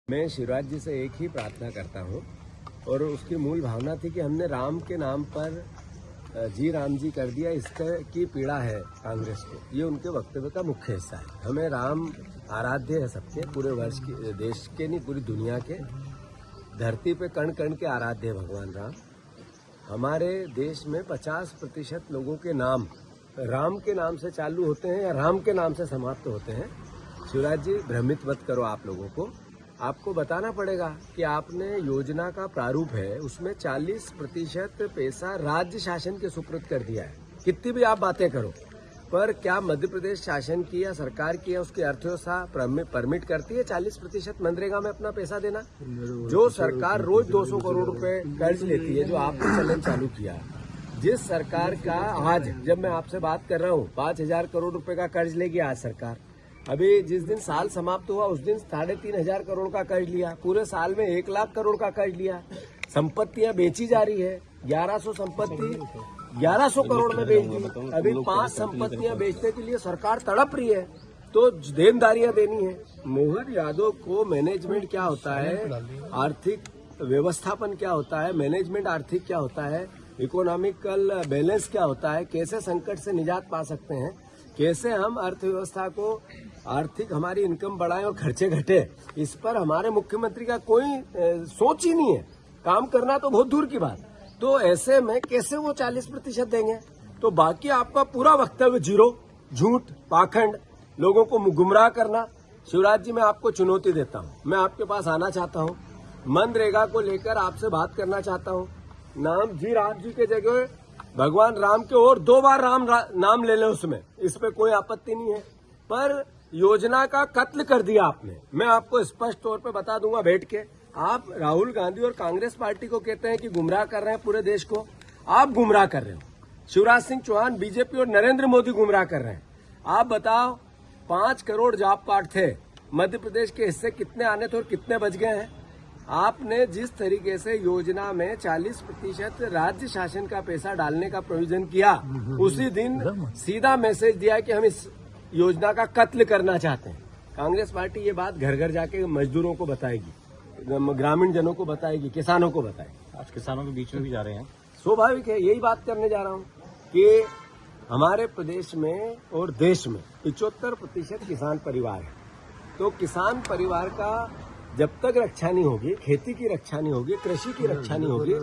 मैं शिवराज जी से एक ही प्रार्थना करता हूँ और उसकी मूल भावना थी कि हमने राम के नाम पर जी राम जी कर दिया, इसकी पीड़ा है कांग्रेस को। ये उनके वक्तव्य का मुख्य हिस्सा है। हमें राम आराध्य है सबके, पूरे वर्ष के, देश के नहीं पूरी दुनिया के, धरती पे कण कण के आराध्य है भगवान राम। हमारे देश में 50% लोगों के नाम राम के नाम से चालू होते हैं या राम के नाम से समाप्त होते हैं। शिवराज जी, भ्रमित मत करो आप लोगों को। आपको बताना पड़ेगा कि आपने योजना का प्रारूप है, उसमें 40% पैसा राज्य शासन के सुपुर्द कर दिया है। कितनी भी आप बातें करो, पर क्या मध्य प्रदेश शासन की या सरकार की या उसकी अर्थव्यवस्था परमिट करती है 40% मनरेगा में अपना पैसा देना? जो सरकार रोज 200 करोड़ रुपए कर्ज लेती है, जो आपने चलन चालू किया, जिस सरकार का आज जब मैं आपसे बात कर रहा हूँ 5,000 करोड़ रुपए का कर्ज लेगी आज सरकार। अभी जिस दिन साल समाप्त हुआ उस दिन 3,500 करोड़ का कर्ज लिया, पूरे साल में 1 लाख करोड़ का कर्ज लिया। संपत्तियां बेची जा रही है, 1100 संपत्ति 1100 करोड़ में बेच दी। अभी 5 संपत्तियां बेचने के लिए सरकार तड़प रही है, तो देनदारियां देनी है। मोहन यादव को मैनेजमेंट क्या होता है, आर्थिक व्यवस्थापन क्या होता है, मैनेजमेंट आर्थिक क्या होता है, इकोनॉमिकल बैलेंस क्या होता है, कैसे संकट से निजात पा सकते हैं, कैसे हम अर्थव्यवस्था को आर्थिक हमारी इनकम बढ़ाएं और खर्चे घटे, इस पर हमारे मुख्यमंत्री का कोई सोच ही नहीं है। काम करना तो बहुत दूर की बात। तो ऐसे में कैसे वो 40% देंगे? तो बाकी आपका पूरा वक्तव्य जीरो, झूठ, पाखंड, लोगों को गुमराह करना। शिवराज जी, मैं आपको चुनौती देता हूँ, मैं आपके पास आना चाहता हूँ, मनरेगा को लेकर आपसे बात करना चाहता हूँ। नाम जी राम जी के जगह भगवान राम के और 2 बार नाम ले लें उसमें, इस पे कोई आपत्ति नहीं है, पर योजना का कत्ल कर दिया आपने। मैं आपको स्पष्ट तौर पे बता दूंगा बैठ के। आप राहुल गांधी और कांग्रेस पार्टी को कहते हैं कि गुमराह कर रहे हैं पूरे देश को, आप गुमराह कर रहे हो। शिवराज सिंह चौहान, बीजेपी और नरेंद्र मोदी गुमराह कर रहे हैं। आप बताओ, 5 करोड़ जॉब कार्ड थे, मध्य प्रदेश के हिस्से कितने आने थे और कितने बच गए हैं? आपने जिस तरीके से योजना में 40% राज्य शासन का पैसा डालने का प्रोविजन किया, उसी दिन सीधा मैसेज दिया कि हम इस योजना का कत्ल करना चाहते हैं। कांग्रेस पार्टी ये बात घर घर जाके मजदूरों को बताएगी, ग्रामीण जनों को बताएगी, किसानों को बताएगी। आज किसानों के बीच में भी जा रहे हैं। स्वाभाविक है, यही बात करने जा रहा हूँ कि हमारे प्रदेश में और देश में 75% किसान परिवार है। तो किसान परिवार का जब तक रक्षा नहीं होगी, खेती की रक्षा नहीं होगी, कृषि की रक्षा नहीं होगी,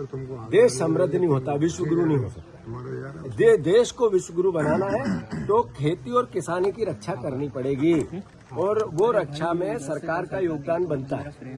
देश समृद्ध नहीं होता, विश्वगुरु नहीं हो सकता। देश को विश्वगुरु बनाना है तो खेती और किसानी की रक्षा करनी पड़ेगी, और वो रक्षा में सरकार का योगदान बनता है।